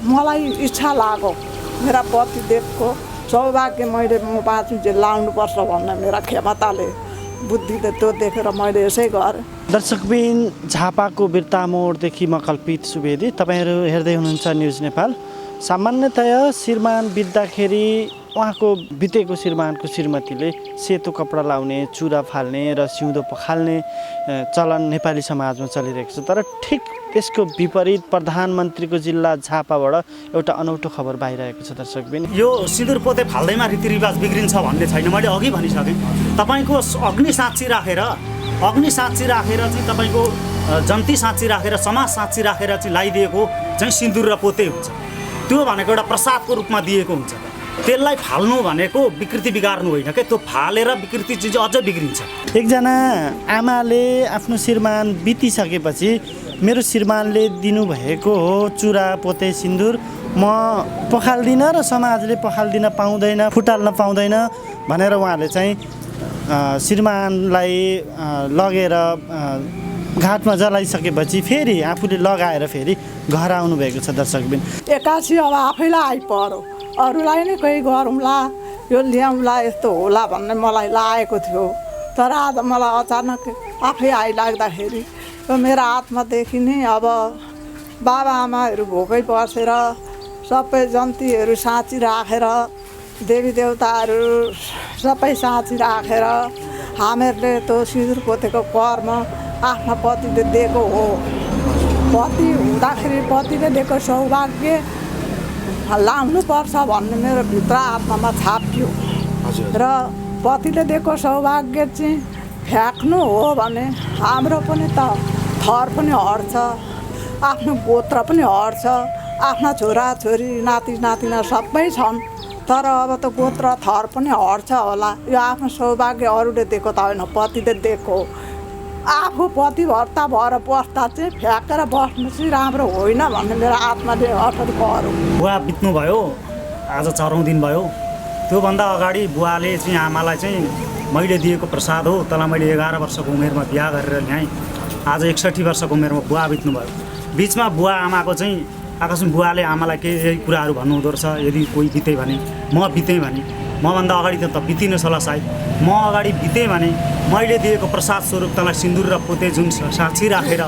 मलाई इच्छा लाग्यो मेरा पतिदेवको सौभाग्य मैले म बाँच्नु चाहिँ लाउनुपर्छ भन्ने मेरा क्षमताले बुद्धिले त्यो देखेर मैले यसै गरेँ। दर्शकबिन झापाको बिर्ता मोडदेखि म कल्पित सुवेदी, तपाईँहरू हेर्दै हुनुहुन्छ न्युज नेपाल। सामान्यतया श्रीमान बित्दाखेरि उहाँको बितेको श्रीमानको श्रीमतीले सेतो कपडा लाउने, चुरा फाल्ने र सिउँदो पखाल्ने चलन नेपाली समाजमा चलिरहेको छ। तर ठिक त्यसको विपरीत प्रधानमन्त्रीको जिल्ला झापाबाट एउटा अनौठो खबर बाहिरहेको छ। दर्शकबिन यो सिन्दुर पोते फाल्दैमा रीतिरिवाज बिग्रिन्छ भन्ने छैन। मैले अघि भनिसकेँ तपाईँको अग्नि साँची राखेर चाहिँ तपाईँको जन्ती साँची राखेर समाज साँची राखेर चाहिँ लगाइदिएको चाहिँ सिन्दुर र पोते हुन्छ। त्यो भनेको एउटा प्रसादको रूपमा दिएको हुन्छ। त्यसलाई फाल्नु भनेको विकृति बिगार्नु होइन क्या, त्यो फालेर विकृति चिज अझ बिग्रिन्छ। एकजना आमाले आफ्नो श्रीमान बितिसकेपछि मेरो श्रीमानले दिनुभएको हो चुरा पोते सिन्दुर म पखाल्दिनँ र समाजले पखाल्दिन पाउँदैन, फुटाल्न पाउँदैन भनेर उहाँले चाहिँ श्रीमानलाई लगेर घाटमा जलाइसकेपछि फेरि आफूले लगाएर फेरि घर आउनुभएको छ। दर्शकबिन एक्कासी अब आफैलाई आइपऱ्यो, अरूलाई नै कोही गरौँला यो ल्याउँला यस्तो होला भन्ने मलाई लागेको थियो। तर आज मलाई अचानक आफै आइलाग्दाखेरि यो मेरो आत्मादेखि नै अब बाबाआमाहरू भोकै बसेर सबै जन्तीहरू साँची राखेर देवी देवताहरू सबै साँची राखेर हामीहरूले त्यो सिन्दुर पोतेको कर्म आफ्ना पतिले दिएको हो। पति हुँदाखेरि पतिले दिएको सौभाग्य लाउनुपर्छ भन्ने मेरो भित्र आत्मामा छापियो र पतिले दिएको सौभाग्य चाहिँ फ्याँक्नु हो भने हाम्रो पनि त थर पनि हट्छ, आफ्नो गोत्र पनि हट्छ, आफ्ना छोराछोरी नाति नातिना सबै छन्। तर अब त गोत्र थर पनि हट्छ होला। यो आफ्नो सौभाग्य अरूले दिएको त होइन, पतिले दिएको। आफू पतिभर्ता भएर बस्दा चाहिँ फ्याँकेर बस्नु चाहिँ राम्रो होइन भन्ने मेरो आत्माले अठोट गर्यो। बुवा बित्नुभयो, आज 4औं दिन भयो। त्योभन्दा अगाडि बुवाले चाहिँ आमालाई चाहिँ मैले दिएको प्रसाद हो, तँलाई मैले 11 वर्षको उमेरमा बिहा गरेर ल्याएँ। आज 61 वर्षको उमेरमा बुवा बित्नुभयो। बिचमा बुवा आमाको चाहिँ आकस्मिक बुवाले आमालाई केही कुराहरू भन्नुहुँदो रहेछ, यदि कोही बितेँ भने म बितेँ भने मभन्दा अगाडि त बितिनुहोस् होला सायद, म अगाडि बितेँ भने मैले दिएको प्रसाद स्वरूप तँलाई सिन्दुर र पोते जुन साँची राखेर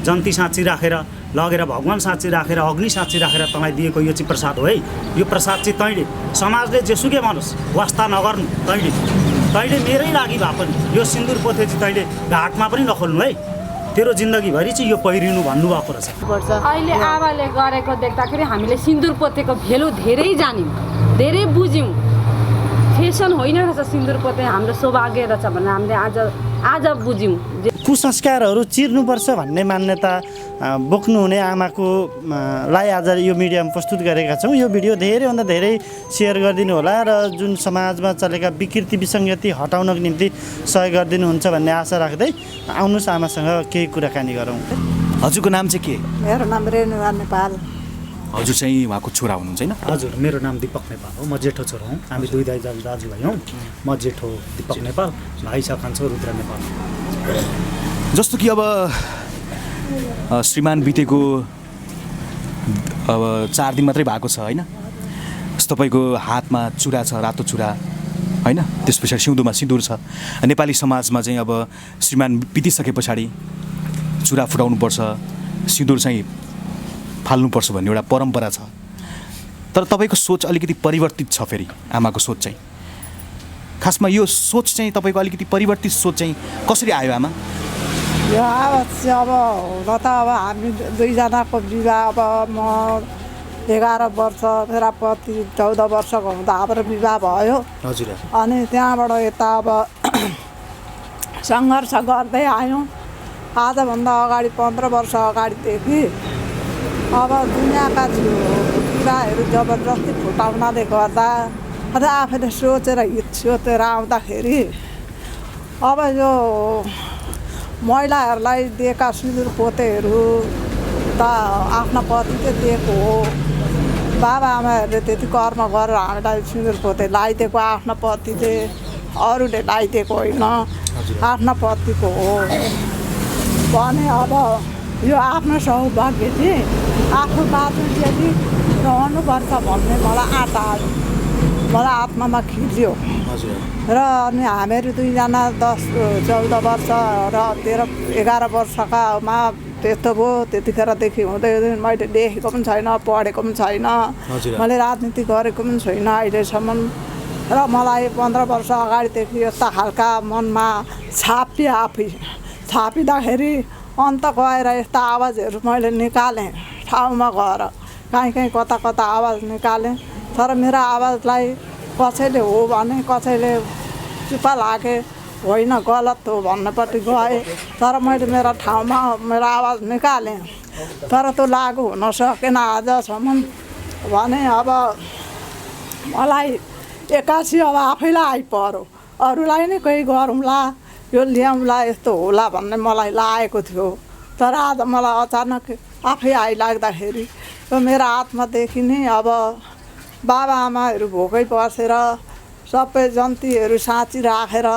जन्ती साँची राखेर लगेर भगवान् साँची राखेर अग्नि साँची राखेर तँलाई दिएको यो चाहिँ प्रसाद हो है। यो प्रसाद चाहिँ तैँले समाजले जेसुकै भनोस् वास्ता नगर्नु, तैँले मेरै लागि भए पनि यो सिन्दुर पोते चाहिँ तैँले घाटमा पनि नखोल्नु है। तेरो जिन्दगीभरि चाहिँ यो पहिरिनु भन्नुभएको रहेछ। अहिले आमाले गरेको देख्दाखेरि हामीले सिन्दुर पोतेको भेल्यु धेरै जान्यौँ, धेरै बुझ्यौँ। फेसन होइन रहेछ सिन्दुर पोते हाम्रो सौभाग्य रहेछ भनेर हामीले आज बुझ्यौँ। कुसंस्कारहरू चिर्नुपर्छ भन्ने मान्यता बोक्नुहुने आमाको लाई आज यो मिडियामा प्रस्तुत गरेका छौँ। यो भिडियो धेरैभन्दा धेरै सेयर गरिदिनु होला र जुन समाजमा चलेका विकृति विसङ्गति हटाउनको निम्ति सहयोग गरिदिनुहुन्छ भन्ने आशा राख्दै आउनुहोस् आमासँग केही कुराकानी गरौँ। हजुरको नाम चाहिँ के? मेरो नाम रेणुका नेपाल। हजुर चाहिँ उहाँको छोरा हुनुहुन्छ होइन? हजुर, मेरो नाम दीपक नेपाल हो। म जेठो छोरा हुँ। हामी दुई दाजुभाइ हौँ। म जेठो दीपक नेपाल, भाइ छ कान्छो रुद्र नेपाल। जस्तो कि अब श्रीमान बितेको अब 4 दिन मात्रै भएको छ होइन? तपाईँको हातमा चुरा छ, रातो चुरा होइन? त्यस पछाडि सिउँदोमा सिन्दुर छ। नेपाली समाजमा चाहिँ अब श्रीमान बितिसके पछाडि चुरा फुटाउनुपर्छ, सिन्दुर चाहिँ फाल्नुपर्छ भन्ने एउटा परम्परा छ। तर तपाईँको सोच अलिकति परिवर्तित छ। फेरि आमाको सोच चाहिँ खासमा यो सोच चाहिँ तपाईँको अलिकति परिवर्तित सोच चाहिँ कसरी आयो आमा? यो अब हुन त अब हामी दुईजनाको विवाह अब म 11 वर्ष मेरा पति 14 वर्षको हुँदा हाम्रो विवाह भयो। हजुर। अनि त्यहाँबाट यता अब सङ्घर्ष गर्दै आयौँ। आजभन्दा अगाडि 15 वर्ष अगाडिदेखि अब दुनियाँका कुराहरू जबरजस्ती फुटाउनाले गर्दा र आफैले सोचेर हित सोचेर आउँदाखेरि अब यो महिलाहरूलाई दिएका सिन्दुर पोतेहरू त आफ्ना पतिले दिएको हो। बाबाआमाहरूले त्यति कर्म गरेर हामीलाई सिन्दुर पोते लगाइदिएको आफ्ना पतिले, अरूले लगाइदिएको होइन, आफ्ना पतिको हो भने अब यो आफ्नो सौभाग्य चाहिँ आफू बाँच्नु जेली रहनुपर्छ भन्ने मलाई आँटा आयो, मलाई आत्मामा खिच्यो। र अनि हामीहरू दुईजना 10-14 वर्ष र 13-11 वर्षकामा त्यस्तो भयो। त्यतिखेरदेखि हुँदै मैले देखेको पनि छैन, पढेको पनि छैन, मैले राजनीति गरेको पनि छैन अहिलेसम्म। र मलाई 15 वर्ष अगाडिदेखि यस्ता खालका मनमा छापिँदाखेरि अन्त गएर यस्ता आवाजहरू मैले निकालेँ ठाउँमा गएर, कहीँ कता कता आवाज निकालेँ। तर मेरो आवाजलाई कसैले हो भने, कसैले चुप्पा लागे होइन गलत हो भन्नेपट्टि गएँ। तर मैले मेरो ठाउँमा मेरो आवाज निकालेँ, तर त्यो लागु हुन सकेन आजसम्म भने। अब मलाई एक्कासी अब आफैलाई आइपऱ्यो, अरूलाई नै केही गरौँला, यो ल्याउँला, यस्तो होला भन्ने मलाई लागेको थियो। तर आज मलाई अचानक आफै आइलाग्दाखेरि यो मेरो आत्मादेखि नै अब बाबाआमाहरू भोकै बसेर सबै जन्तीहरू साँची राखेर,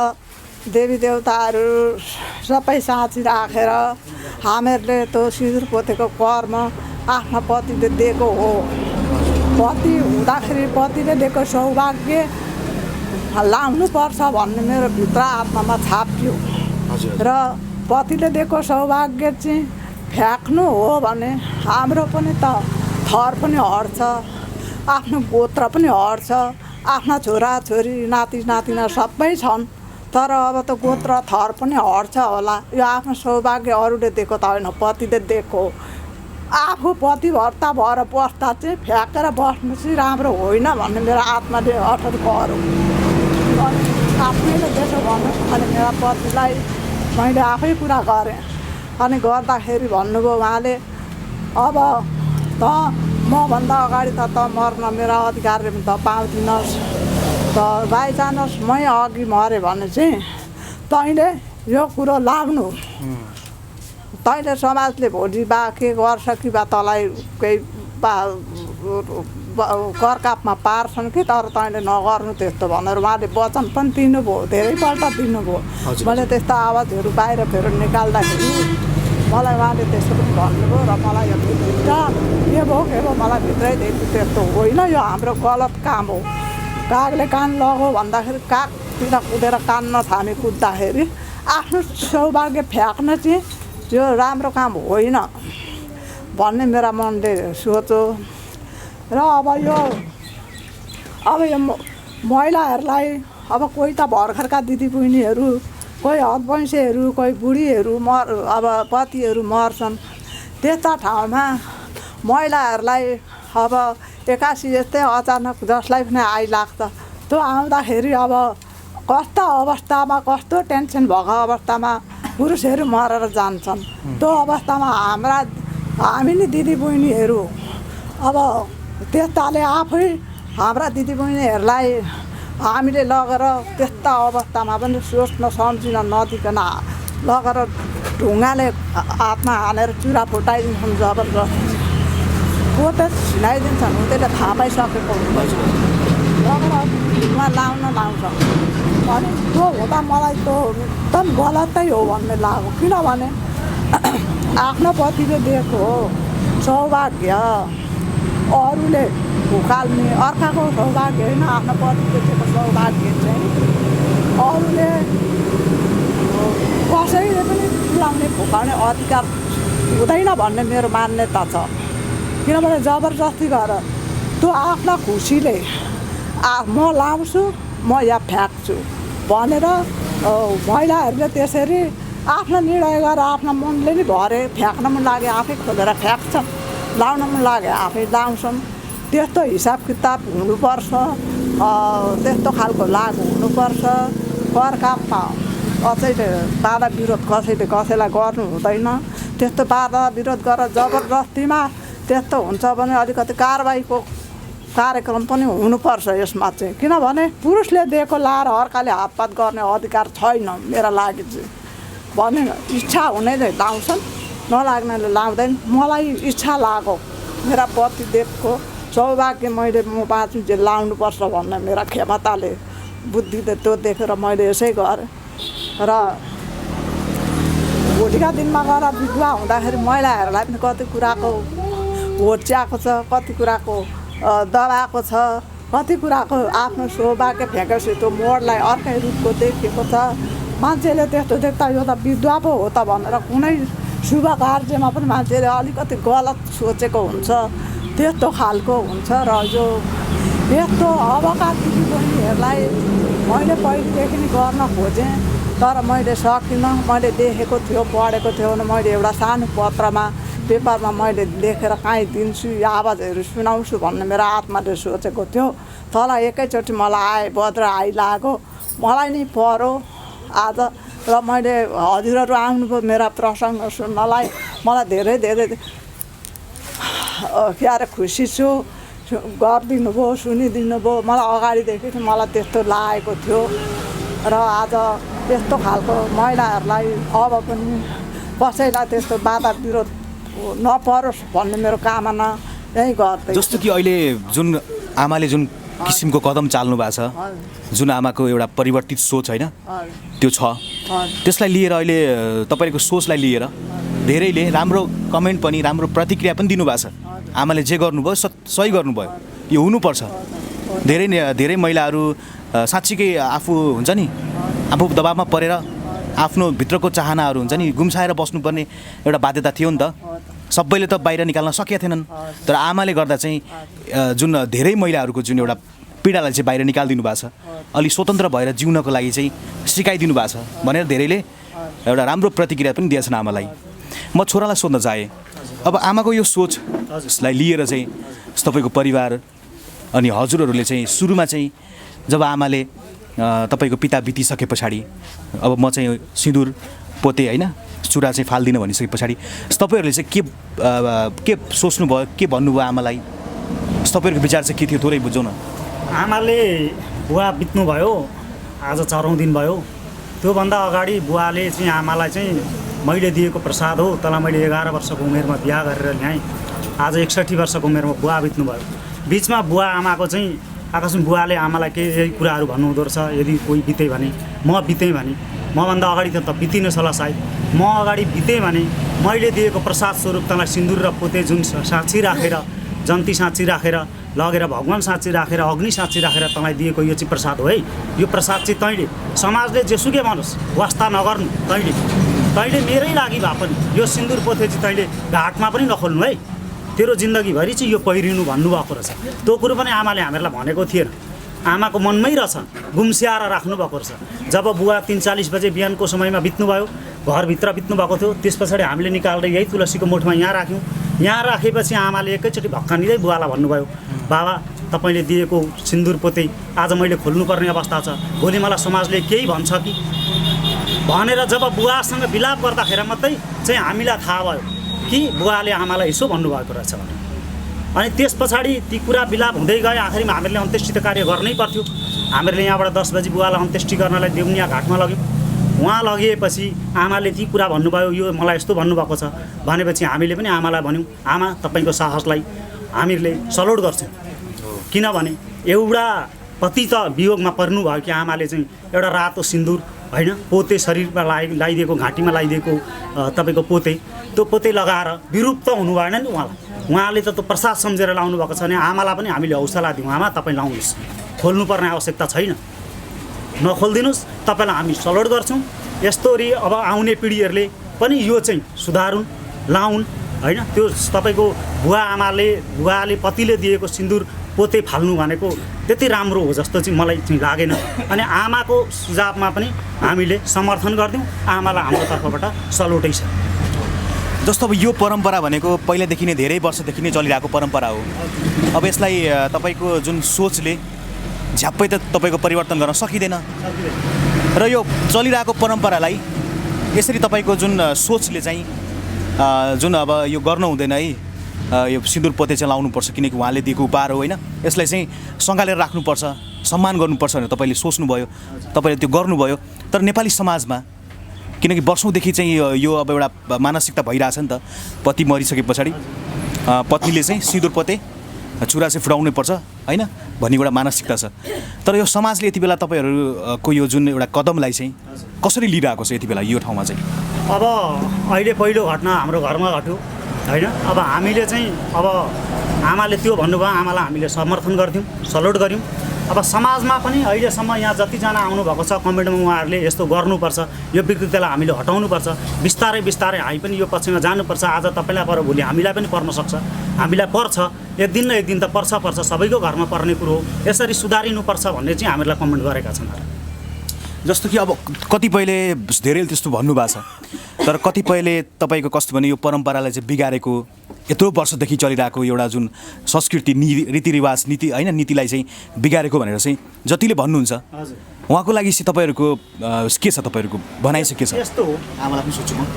देवी देवताहरू सबै साँची राखेर हामीहरूले त्यो सिन्दुर पोतेको कर्म आफ्नो पतिले दिएको हो। पति हुँदाखेरि पतिले दिएको सौभाग्य लाउनुपर्छ भन्ने मेरो भित्र आत्मामा छापियो। र पतिले दिएको सौभाग्य चाहिँ फ्याँक्नु हो भने हाम्रो पनि त थर पनि हट्छ, आफ्नो गोत्र पनि हट्छ, आफ्ना छोराछोरी नाति नातिना सबै छन्। तर अब त गोत्र थर पनि हट्छ होला। यो आफ्नो सौभाग्य अरूले दिएको त होइन, पतिले दिएको। आफू पतिभर्ता भएर बस्दा चाहिँ फ्याँकेर बस्नु चाहिँ राम्रो होइन भन्ने मेरो आत्माले अठोट गर्यो। आफ्नैले त्यसो भन्नु अनि मेरा पतिलाई मैले आफै कुरा गरेँ। अनि गर्दाखेरि भन्नुभयो उहाँले, अब त मभन्दा अगाडि त मर्न मेरो अधिकार त पाउँदिनस्, त बाइचान्स मै अघि मऱ्यो भने चाहिँ तैँले यो कुरो लाग्नु, तैँले समाजले भोलि बा के गर्छ कि बा तँलाई केही करकापमा पार्छन् कि, तर तैँले नगर्नु त्यस्तो भनेर उहाँले वचन पनि दिनुभयो, धेरैपल्ट दिनुभयो। मैले त्यस्तो आवाजहरू बाहिर फेर निकाल्दाखेरि मलाई उहाँले त्यस्तो पनि भन्नुभयो। र मलाई यो भित्र के भयो मलाई भित्रैदेखि त्यस्तो होइन, यो हाम्रो गलत काम हो। कागले कान लगो भन्दाखेरि कागतिर कुदेर कान नथामी कुद्दाखेरि आफ्नो सौभाग्य फ्याँक्न चाहिँ यो राम्रो काम होइन भन्ने मेरा मनले सोच्यो। र अब यो महिलाहरूलाई अब कोही त भर्खरका दिदीबहिनीहरू, कोही हदवंशीहरू, कोही बुढीहरू अब पतिहरू मर्छन्। त्यस्ता ठाउँमा महिलाहरूलाई अब एक्कासी यस्तै अचानक जसलाई पनि आइलाग्छ, त्यो आउँदाखेरि अब कस्तो अवस्थामा, कस्तो टेन्सन भएको अवस्थामा पुरुषहरू मरेर जान्छन्। त्यो अवस्थामा हामी नै दिदीबहिनीहरू अब त्यस्ताले आफै हाम्रा दिदीबहिनीहरूलाई हामीले लगेर त्यस्ता अवस्थामा पनि सोच्न सम्झिन नदिकन लगेर ढुङ्गाले हातमा हानेर चुरा फुटाइदिन्छन्, जबरजस्ती पोते छिनाइदिन्छन्। त्यसले थाहा पाइसकेको हुन्छ, लगेर ढुङ्गा लाउँछ। अनि त्यो हुँदा मलाई त्यो एकदम गलतै हो भन्ने लाग्यो। किनभने आफ्नो पतिले दिएको हो सौभाग्य अरूले उकाल्ने, अर्काको सौभाग्य होइन, आफ्नो पतिले दिएको सौभाग्य चाहिँ अरूले कसैले पनि फुलाउने फुकाउने अधिकार हुँदैन भन्ने मेरो मान्यता छ। किनभने जबरजस्ती गरेर त्यो आफ्ना खुसीले म लाउँछु, म यहाँ फ्याँक्छु भनेर महिलाहरूले त्यसरी आफ्नो निर्णय गरेर आफ्नो मनले नै भरे फ्याँक्न मन लागे आफै खोलेर फ्याँक्छन्, लाउन मन लागे आफै लाउँछन्। त्यस्तो हिसाब किताब हुनुपर्छ, त्यस्तो खालको लागु हुनुपर्छ। करकापमा कसैले बाधा विरोध कसैले कसैलाई गर्नु हुँदैन। त्यस्तो बाधा विरोध गरेर जबरजस्तीमा त्यस्तो हुन्छ भने अलिकति कारबाहीको कार्यक्रम पनि हुनुपर्छ यसमा चाहिँ। किनभने पुरुषले दिएको लाएर अर्काले हातपात गर्ने अधिकार छैन मेरा लागि चाहिँ। भने इच्छा हुनेले लाउँछन्, नलाग्नेले लाउँदैन। मलाई इच्छा लाग्यो, मेरा पति देवको सौभाग्य मैले म बाँच्नु चाहिँ लाउनुपर्छ भन्ने मेरा क्षमताले बुद्धिले त्यो देखेर मैले यसै गरेँ। र भोलिका दिनमा गएर विधवा हुँदाखेरि महिलाहरूलाई पनि कति कुराको होच्याएको छ, कति कुराको दबाएको छ, कति कुराको आफ्नो सौभाग्य फ्याँकेपछि त्यो मोडलाई अर्कै रूपको देखिएको छ। मान्छेले त्यस्तो देख्दा यो त विधवा पो हो त भनेर कुनै शुभ कार्यमा पनि मान्छेले अलिकति गलत सोचेको हुन्छ, त्यस्तो खालको हुन्छ। र यो यस्तो अबका दिदीबहिनीहरूलाई मैले पहिलेदेखि नै गर्न खोजेँ, तर मैले सकिनँ। मैले देखेको थियो, पढेको थियो भने मैले एउटा सानो पत्रमा पेपरमा मैले लेखेर काहीँ दिन्छु, आवाजहरू सुनाउँछु भन्ने मेरो आत्माले सोचेको थियो। तर एकैचोटि मलाई बद्र आइलाग्यो, मलाई नै पर्यो आज। र मैले हजुरहरू आउनुभयो मेरा प्रसङ्ग सुन्नलाई, मलाई धेरै धेरै के अरे खुसी छु। गरिदिनु भयो, सुनिदिनु भयो। मलाई अगाडिदेखि मलाई त्यस्तो लागेको थियो। र आज त्यस्तो खालको महिलाहरूलाई अब पनि कसैलाई त्यस्तो बाधा विरोध नपरोस् भन्ने मेरो कामना यही गर्दै। जस्तो कि अहिले जुन आमाले जुन किसिमको कदम चाल्नु भएको छ, जुन आमाको एउटा परिवर्तित सोच होइन त्यो छ, त्यसलाई लिएर अहिले तपाईँको सोचलाई लिएर धेरैले राम्रो कमेन्ट पनि, राम्रो प्रतिक्रिया पनि दिनुभएको छ। आमाले जे गर्नुभयो सही गर्नुभयो, यो हुनुपर्छ। धेरै महिलाहरू साँच्चीकै आफू हुन्छ नि, आफू दबावमा परेर आफ्नो भित्रको चाहनाहरू हुन्छ नि गुम्साएर बस्नुपर्ने एउटा बाध्यता थियो नि त। सबैले त बाहिर निकाल्न सकेका थिएनन्, तर आमाले गर्दा चाहिँ जुन धेरै महिलाहरूको जुन एउटा पीडालाई चाहिँ बाहिर निकालिदिनु भएको छ, अलि स्वतन्त्र भएर जिउनको लागि चाहिँ सिकाइदिनु भएको छ भनेर धेरैले एउटा राम्रो प्रतिक्रिया पनि दिएछन् आमालाई। म छोरालाई सोध्न चाहेँ, अब आमाको यो सोचलाई लिएर चाहिँ तपाईँको परिवार अनि हजुरहरूले चाहिँ सुरुमा चाहिँ जब आमाले तपाईँको पिता बितिसके पछाडि अब म चाहिँ सिन्दुर पोते होइन चुरा चाहिँ फाल्दिनँ भनिसके पछाडि तपाईँहरूले चाहिँ के सोच्नुभयो, के भन्नुभयो आमालाई? तपाईँहरूको विचार चाहिँ के थियो, थोरै बुझौँ न। आमाले बुवा बित्नुभयो, आज 4औं दिन भयो। त्योभन्दा अगाडि बुवाले चाहिँ आमालाई चाहिँ मैले दिएको प्रसाद हो, तँलाई मैले 11 वर्षको उमेरमा बिहा गरेर ल्याएँ। आज 61 वर्षको उमेरमा बुवा बित्नुभयो। बिचमा बुवा आमाको चाहिँ आकस्मिक बुवाले आमालाई केही कुराहरू भन्नुहुँदो रहेछ, यदि कोही बितेँ भने, म बितेँ भने, मभन्दा अगाडि त बितिनुहोस् होला सायद, म अगाडि बितेँ भने मैले दिएको प्रसाद स्वरूप तँलाई सिन्दुर र पोते जुन साँची राखेर, जन्ती साँची राखेर लगेर, भगवान् साँची राखेर, अग्नि साँची राखेर तँलाई दिएको यो चाहिँ प्रसाद हो है। यो प्रसाद चाहिँ तैँले समाजले जेसुकै भनोस् वास्ता नगर्नु, तैँले मेरै लागि भए पनि यो सिन्दुर पोते चाहिँ तैँले घाटमा पनि नखोल्नु है, तेरो जिन्दगीभरि चाहिँ यो पहिरिनु भन्नुभएको रहेछ। त्यो कुरो पनि आमाले हामीहरूलाई भनेको थिएन, आमाको मनमै रहेछ, गुम्स्याएर राख्नुभएको रहेछ। जब बुवा 3:40 बजे बिहानको समयमा बित्नुभयो, घरभित्र बित्नुभएको थियो, त्यस पछाडि हामीले निकालेर यही तुलसीको मुठमा यहाँ राख्यौँ। यहाँ राखेपछि आमाले एकैचोटि भक्कानिँदै बुवालाई भन्नुभयो, बाबा तपाईँले दिएको सिन्दुर पोते आज मैले खोल्नुपर्ने अवस्था छ, भोलि मलाई समाजले केही भन्छ कि भनेर जब बुवासँग विलाप गर्दाखेरि मात्रै चाहिँ हामीलाई थाहा भयो कि बुवाले आमालाई यसो भन्नुभएको रहेछ भने। अनि त्यस पछाडि ती कुरा विलाप हुँदै गए। आखिरमा हामीहरूले अन्त्येष्टि कार्य गर्नै पर्थ्यो। हामीहरूले यहाँबाट 10 बजी बुवालाई अन्त्येष्टि गर्नलाई देउनिया घाटमा लग्यौँ। उहाँ लगेपछि आमाले ती कुरा भन्नुभयो, यो मलाई यस्तो भन्नुभएको छ भनेपछि हामीले पनि आमालाई भन्यौँ, आमा तपाईँको साहसलाई हामीले सलोट गर्छौँ। किनभने एउटा पति त वियोगमा पर्नुभयो कि आमाले चाहिँ एउटा रातो सिन्दुर होइन पोते शरीरमा लगाइदिएको, घाँटीमा लगाइदिएको तपाईँको पोते, त्यो पोते लगाएर विरूप त हुनु भएन नि उहाँलाई। उहाँले त त्यो प्रसाद सम्झेर लाउनु भएको छ भने आमालाई पनि हामीले हौसला दिउँ, आमा तपाईँ लाउनुहोस्, खोल्नुपर्ने आवश्यकता छैन, नखोलिदिनुहोस्, तपाईँलाई हामी सलोट गर्छौँ। यस्तोरी अब आउने पिँढीहरूले पनि यो चाहिँ सुधारुन्, लाउन् होइन। त्यो तपाईँको बुवाले पतिले दिएको सिन्दुर पोते फाल्नु भनेको त्यति राम्रो हो जस्तो चाहिँ मलाई चाहिँ लागेन। अनि आमाको सुझावमा पनि हामीले समर्थन गरिदिउँ, आमालाई हाम्रो तर्फबाट सलोटै छ। जस्तो अब यो परम्परा भनेको पहिलादेखि नै धेरै वर्षदेखि नै चलिरहेको परम्परा हो। अब यसलाई तपाईँको जुन सोचले झ्याप्पै त तपाईँको परिवर्तन गर्न सकिँदैन र यो चलिरहेको परम्परालाई यसरी तपाईँको जुन सोचले चाहिँ जुन अब यो गर्नु हुँदैन है, यो सिन्दुर पोते चाहिँ लाउनुपर्छ किनकि उहाँले दिएको उपहार हो होइन, यसलाई चाहिँ सँगालेर राख्नुपर्छ, सम्मान गर्नुपर्छ भनेर तपाईँले सोच्नुभयो, तपाईँले त्यो गर्नुभयो। तर नेपाली समाजमा किनकि वर्षौँदेखि चाहिँ यो अब एउटा मानसिकता भइरहेछ नि त, पति मरिसके पछाडि पत्नीले चाहिँ सिन्दुर पोते चुरा चाहिँ फुटाउनै पर्छ होइन भन्ने एउटा मानसिकता छ। तर यो समाजले यति बेला तपाईँहरूको यो जुन एउटा कदमलाई चाहिँ कसरी लिइरहेको छ यति बेला यो ठाउँमा चाहिँ? अब अहिले पहिलो घटना हाम्रो घरमा घट्यो। होइन। अब हामीले चाहिँ अब आमाले त्यो भन्नुभयो, आमालाई हामीले समर्थन गर्थ्यौँ, सल्युट गऱ्यौँ। अब समाजमा पनि अहिलेसम्म यहाँ जतिजना आउनुभएको छ कमेन्टमा उहाँहरूले यस्तो गर्नुपर्छ, यो विकृतिलाई हामीले हटाउनुपर्छ, बिस्तारै बिस्तारै हामी पनि यो पक्षमा जानुपर्छ। आज तपाईँलाई पर भोलि हामीलाई पनि पर्न सक्छ, हामीलाई पर्छ, एक दिन न एक दिन त पर्छ, सबैको घरमा पर्ने कुरो हो। यसरी सुधारिनुपर्छ भन्ने चाहिँ हामीलाई कमेन्ट गरेका छन्। जस्तो कि अब कतिपयले धेरैले त्यस्तो भन्नुभएको छ, तर कतिपयले तपाईँको कस्तो भने यो परम्परालाई चाहिँ बिगारेको, यत्रो वर्षदेखि चलिरहेको एउटा जुन संस्कृति रीतिरिवाज नीति होइन नीतिलाई चाहिँ बिगारेको भनेर चाहिँ जतिले भन्नुहुन्छ, उहाँको लागि चाहिँ तपाईँहरूको के छ, तपाईँहरूको भनाइ चाहिँ के छ? यस्तो हो, आमालाई पनि सोध्छु म,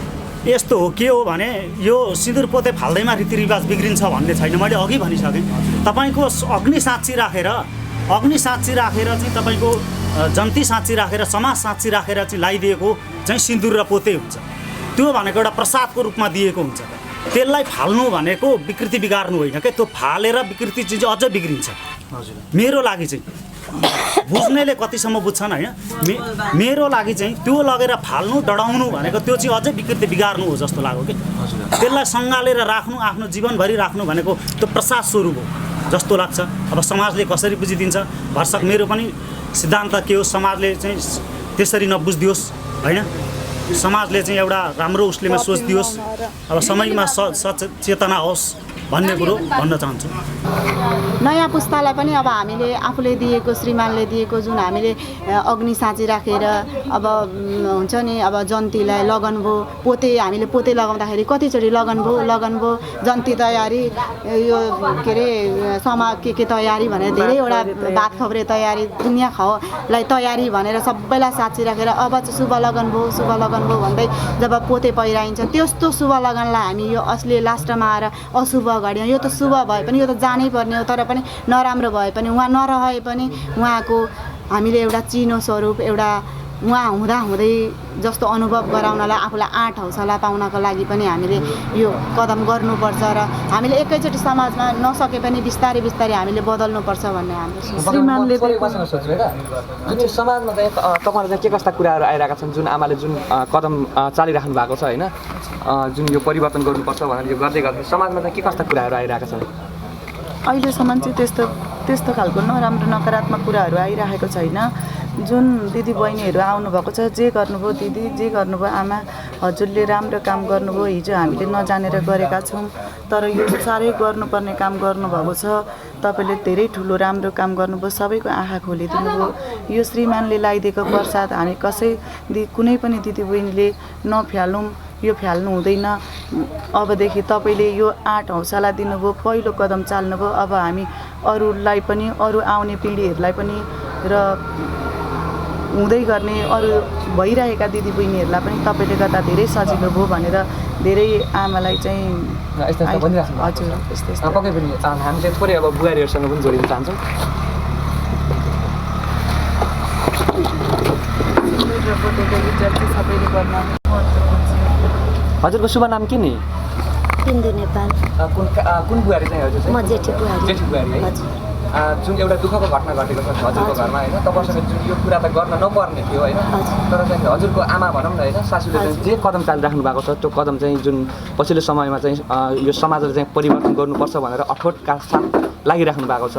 यस्तो हो के हो भने यो सिन्दुर पोते फाल्दैमा रीतिरिवाज बिग्रिन्छ भन्ने छैन। मैले अघि भनिसकेँ, तपाईँको अग्नि साँची राखेर चाहिँ तपाईँको जन्ती साँची राखेर, समाज साँची राखेर चाहिँ लगाइदिएको चाहिँ सिन्दुर र पोते हुन्छ। त्यो भनेको एउटा प्रसादको रूपमा दिएको हुन्छ। त्यसलाई फाल्नु भनेको विकृति बिगार्नु होइन क्या, त्यो फालेर विकृति चिज अझ बिग्रिन्छ। मेरो लागि चाहिँ बुझ्नेले कतिसम्म बुझ्छन् होइन, मेरो लागि चाहिँ त्यो लगेर फाल्नु डढाउनु भनेको त्यो चाहिँ अझै विकृति बिगार्नु हो जस्तो लाग्यो कि। त्यसलाई सँगालेर राख्नु, आफ्नो जीवनभरि राख्नु भनेको त्यो प्रसाद स्वरूप हो जस्तो लाग्छ। अब समाजले कसरी बुझिदिन्छ भरसक मेरो पनि सिद्धान्त के हो, समाजले चाहिँ त्यसरी नबुझिदियोस् होइन, समाजले चाहिँ एउटा राम्रो उसलेमा सोचिदियोस्, अब समयमा सचेतना होस् भन्ने कुरो भन्न चाहन्छु। नयाँ पुस्तालाई पनि अब हामीले आफूले दिएको, श्रीमानले दिएको जुन हामीले अग्नि साँची राखेर अब हुन्छ नि, अब जन्तीलाई लगन भयो, पोते हामीले पोते लगाउँदाखेरि कतिचोटि लगन भयो, जन्ती तयारी, यो के अरे के तयारी भनेर धेरैवटा भात खब्रे तयारी, दुनियाँ खाओलाई तयारी भनेर सबैलाई साँची राखेर अब चाहिँ शुभ लगन भयो भन्दै जब पोते पहिराइन्छ, त्यस्तो शुभ लगनलाई हामी यो असली लास्टमा आएर अशुभ घडिया, यो त शुभ भए पनि यो त जानै पर्ने हो, तर पनि नराम्रो भए पनि उहाँ नरहे पनि उहाँको हामीले एउटा चिनो स्वरूप, एउटा उहाँ हुँदै जस्तो अनुभव गराउनलाई, आफूलाई आँट हौसला पाउनको लागि पनि हामीले यो कदम गर्नुपर्छ र हामीले एकैचोटि समाजमा नसके पनि बिस्तारै हामीले बदल्नुपर्छ भन्ने हाम्रो श्रीमानले जुन समाजमा चाहिँ तपाईँहरू चाहिँ के कस्ता कुराहरू आइरहेका छन्, जुन आमाले जुन कदम चालिराख्नु भएको छ होइन, जुन यो परिवर्तन गर्नुपर्छ भनेर यो गर्दै समाजमा चाहिँ के कस्ता कुराहरू आइरहेका छन्? अहिलेसम्म चाहिँ त्यस्तो खालको नराम्रो नकारात्मक कुराहरू आइरहेको छैन। जुन दिदी बहिनीहरू आउनुभएको छ, जे गर्नुभयो दिदी, जे गर्नुभयो आमा, हजुरले राम्रो काम गर्नुभयो, हिजो हामीले नजानेर गरेका छौँ, तर यो साह्रै गर्नुपर्ने काम गर्नुभएको छ, तपाईँले धेरै ठुलो राम्रो काम गर्नुभयो, सबैको आँखा खोलिदिनु भयो। यो श्रीमानले लगाइदिएको प्रसाद हामी कुनै पनि दिदी बहिनीले नफ्यालौँ, यो फ्याल्नु हुँदैन। अबदेखि तपाईँले यो आँट हौसला दिनुभयो, पहिलो कदम चाल्नुभयो, अब हामी अरूलाई पनि, अरू आउने पिँढीहरूलाई पनि र हुँदै गर्ने अरू भइरहेका दिदीबहिनीहरूलाई पनि तपाईँले गर्दा धेरै सजिलो भयो भनेर धेरै आमालाई चाहिँ हजुर यस्तै पक्कै पनि हामी चाहिँ थोरै अब बुहारीहरूसँग पनि जोडिन चाहन्छौँ। हजुरको शुभ नाम के नि? हिन्दू नेपाल। कुन बुहारी चाहिँ हजुर? म जेठी बुहारी। जुन एउटा दुःखको घटना घटेको छ हजुरको घरमा होइन, तपाईँसँग जुन यो कुरा त गर्न नपर्ने थियो होइन, तर चाहिँ हजुरको आमा भनौँ न होइन, सासूले चाहिँ जे कदम चालिराख्नु भएको छ त्यो कदम चाहिँ जुन पछिल्लो समयमा चाहिँ यो समाजले चाहिँ परिवर्तन गर्नुपर्छ भनेर अठोटका साथ लागिराख्नु भएको छ।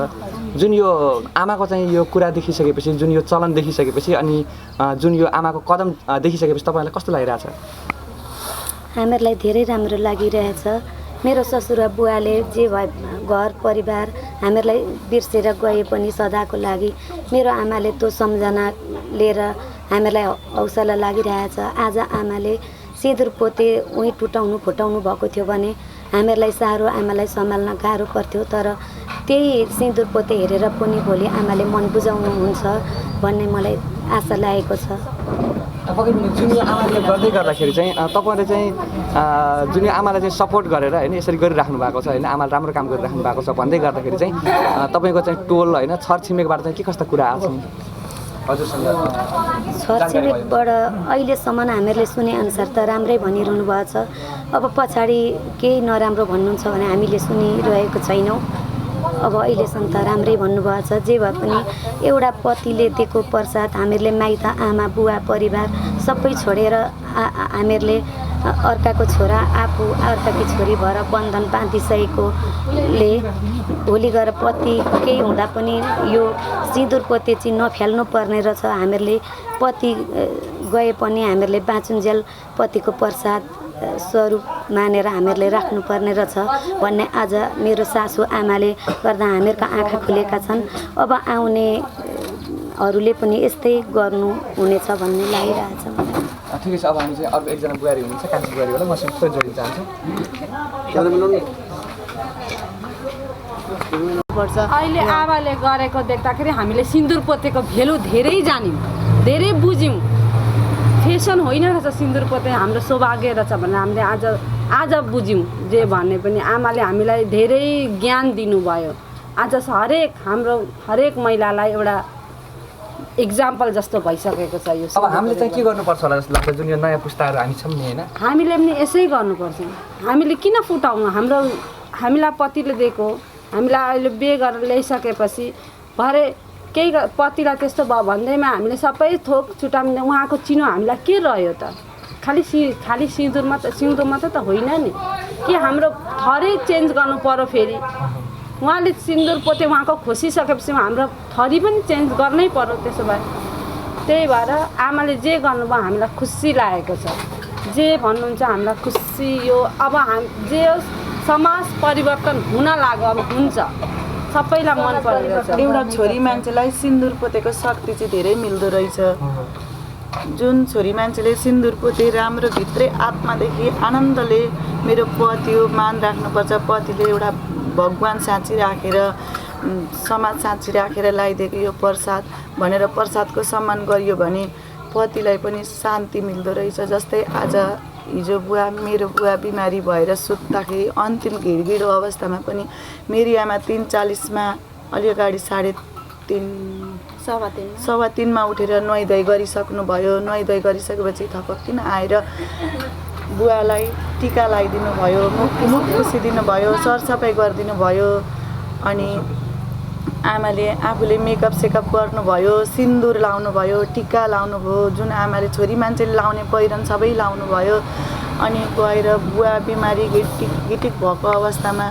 जुन यो आमाको चाहिँ यो कुरा देखिसकेपछि, जुन यो चलन देखिसकेपछि अनि जुन यो आमाको कदम देखिसकेपछि तपाईँलाई कस्तो लागिरहेछ? हामीहरूलाई धेरै राम्रो लागिरहेछ। मेरो ससुरा बुवाले जे भए घर परिवार हामीहरूलाई बिर्सेर गए पनि सदाको लागि मेरो आमाले त्यो सम्झना लिएर हामीलाई हौसला लागिरहेछ। आज आमाले सिन्दुर पोते उहीँ फुटाउनु भएको थियो भने हामीहरूलाई साह्रो, आमालाई सम्हाल्न गाह्रो पर्थ्यो, तर त्यही सिन्दुर पोते हेरेर पनि भोलि आमाले मन बुझाउनुहुन्छ भन्ने मलाई आशा लागेको छ। जुन यो आमाले गर्दै गर्दाखेरि चाहिँ तपाईँले चाहिँ जुन आमालाई चाहिँ सपोर्ट गरेर होइन यसरी गरिराख्नु भएको छ होइन, आमाले राम्रो काम गरिराख्नु भएको छ भन्दै गर्दाखेरि चाहिँ तपाईँको चाहिँ टोल होइन छरछिमेकबाट चाहिँ के कस्ता कुरा आएको छ हजुरसँग? छरछिमेकबाट अहिलेसम्म हामीहरूले सुनेअनुसार त राम्रै भनिरहनु भएको छ। अब पछाडि केही नराम्रो भन्नुहुन्छ भने हामीले सुनिरहेको छैनौँ। अब अहिलेसम्म त राम्रै भन्नुभएको छ। जे भए पनि एउटा पतिले दिएको प्रसाद हामीहरूले माइत आमा बुवा परिवार सबै छोडेर हामीहरूले अर्काको छोरा आफू अर्काकी छोरी भएर बन्धन बाँधिसकेकोले भोलि गएर पति केही हुँदा पनि यो सिन्दुर पोते चाहिँ नफाल्नु पर्ने रहेछ। हामीहरूले पति गए पनि हामीहरूले बाँचुन्जेल पतिको प्रसाद स्वरूप मानेर हामीहरूले राख्नुपर्ने रहेछ भन्ने आज मेरो सासू आमाले गर्दा हामीहरूको आँखा खुलेका छन्। अब आउनेहरूले पनि यस्तै गर्नु हुनेछ भन्ने लागिरहेछ मलाई। ठिकै छ, अब हामी चाहिँ अर्को एकजना बुहारी हुनुहुन्छ, कान्छी बुहारी होला, मसँग थोरै जोडिन चाहन्छु। अहिले आमाले गरेको देख्दाखेरि हामीले सिन्दुर पोतेको भेल्यु धेरै जान्यौँ, धेरै बुझ्यौँ। फेसन होइन रहेछ सिन्दुर पोते, हाम्रो सौभाग्य रहेछ भनेर हामीले आज बुझ्यौँ। जे भने पनि आमाले हामीलाई धेरै ज्ञान दिनुभयो। आज हाम्रो हरेक महिलालाई एउटा इक्जाम्पल जस्तो भइसकेको छ यो। अब हामीले चाहिँ के गर्नुपर्छ होला जस्तो लाग्छ, जुन यो नयाँ पुस्ताहरू हामी छौँ नि होइन, हामीले पनि यसै गर्नुपर्छ। हामीले किन फुटाउनु, हामीलाई पतिले दिएको, हामीलाई अहिले बिहे गरेर ल्याइसकेपछि भरे केही पतिलाई त्यस्तो भयो भन्दैमा हामीले सबै थोक छुटाउने उहाँको चिनो हामीलाई के रह्यो त? खालि सिउँदो मात्र त होइन नि, कि हाम्रो थरै चेन्ज गर्नु पर्यो। फेरि उहाँले सिन्दुर पोते उहाँको खोसिसकेपछि हाम्रो थरी पनि चेन्ज गर्नै पर्यो। त्यसो भए त्यही भएर आमाले जे गर्नुभयो हामीलाई खुसी लागेको छ। जे भन्नुहुन्छ हामीलाई खुसी यो। अब जे समाज परिवर्तन हुन लाग्यो, अब हुन्छ, सबैलाई मन परिरहेछ। एउटा छोरी मान्छेलाई सिन्दुर पोतेको शक्ति चाहिँ धेरै मिल्दो रहेछ। जुन छोरी मान्छेले सिन्दुर पोते राम्रो भित्रै आत्मादेखि आनन्दले मेरो पति हो मान राख्नुपर्छ, पतिले एउटा भगवान साँची राखेर समाज साँची राखेर लगाइदिएको यो प्रसाद भनेर प्रसादको सम्मान गरियो भने पतिलाई पनि शान्ति मिल्दो रहेछ। जस्तै आज हिजो मेरो बुवा बिमारी भएर सुत्दाखेरि अन्तिम घिडघिडो अवस्थामा पनि मेरी आमा 3:40मा अलि अगाडि 3:30 उठेर नुहाइधुवाइ गरिसक्नुभयो। नुहाइधुवाइ गरिसकेपछि थपक्किन आएर बुवालाई टिका लगाइदिनु भयो, मुख खुसिदिनु भयो, सरसफाइ गरिदिनु भयो। अनि आमाले आफूले मेकअप सेकअप गर्नुभयो, सिन्दुर लाउनु भयो, टिका लाउनु भयो, जुन आमाले छोरी मान्छेले लाउने पहिरन सबै लाउनु भयो। अनि गएर बुवा बिमारी गिटिक भएको अवस्थामा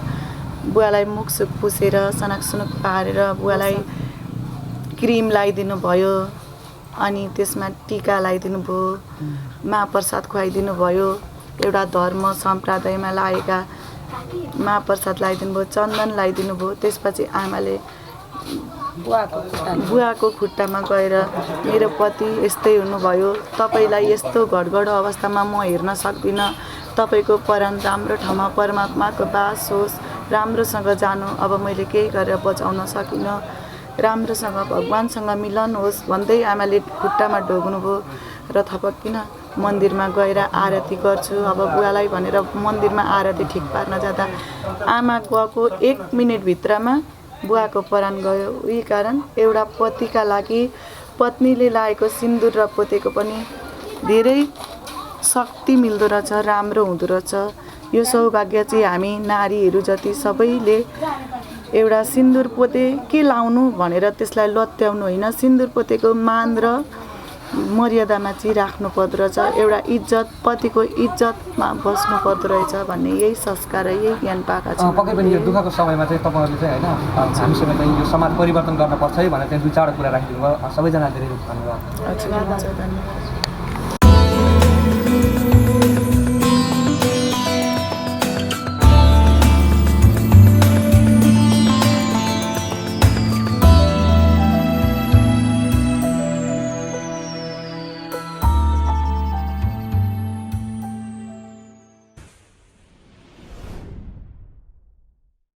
बुवालाई मुखसुख पुसेर सनक पारेर बुवालाई क्रिम लगाइदिनु भयो। अनि त्यसमा टिका लगाइदिनु भयो, महाप्रसाद खुवाइदिनु भयो। एउटा धर्म सम्प्रदायमा लागेका महाप्रसाद लगाइदिनु भयो, चन्दन लगाइदिनु भयो। त्यसपछि आमाले बुवाको खुट्टामा गएर मेरो पति यस्तै हुनुभयो, तपाईँलाई यस्तो घटघड अवस्थामा म हेर्न सक्दिनँ, तपाईँको परान राम्रो ठाउँमा परमात्माको बास होस्, राम्रोसँग जानु, अब मैले केही गरेर बचाउन सकिनँ, राम्रोसँग भगवान्सँग मिलन होस् भन्दै आमाले खुट्टामा ढोग्नुभयो। र थपक्किन मन्दिरमा गएर आरती गर्छु अब बुवालाई भनेर मन्दिरमा आरती ठिक पार्न जाँदा आमा गएको 1 मिनेटभित्रमा बुवाको प्राण गयो। यही कारण एउटा पतिका लागि पत्नीले लाएको सिन्दुर र पोतेको पनि धेरै शक्ति मिल्दो रहेछ, राम्रो हुँदो रहेछ। यो सौभाग्य चाहिँ हामी नारीहरू जति सबैले एउटा सिन्दुर पोते के लाउनु भनेर त्यसलाई लत्याउनु होइन, सिन्दुर पोतेको मान र मर्यादामा चाहिँ राख्नु पर्दो रहेछ, एउटा इज्जत पतिको इज्जतमा बस्नु पर्दो रहेछ भन्ने यही संस्कार यही ज्ञान पाएका छौँ। पक्कै पनि यो दुःखको समयमा चाहिँ तपाईँहरूले चाहिँ होइन हामीसँग चाहिँ यो समाज परिवर्तन गर्नुपर्छ है भनेर चाहिँ 2-4 कुरा राखिदिनु भयो। सबैजना धेरै धन्यवाद। धन्यवाद।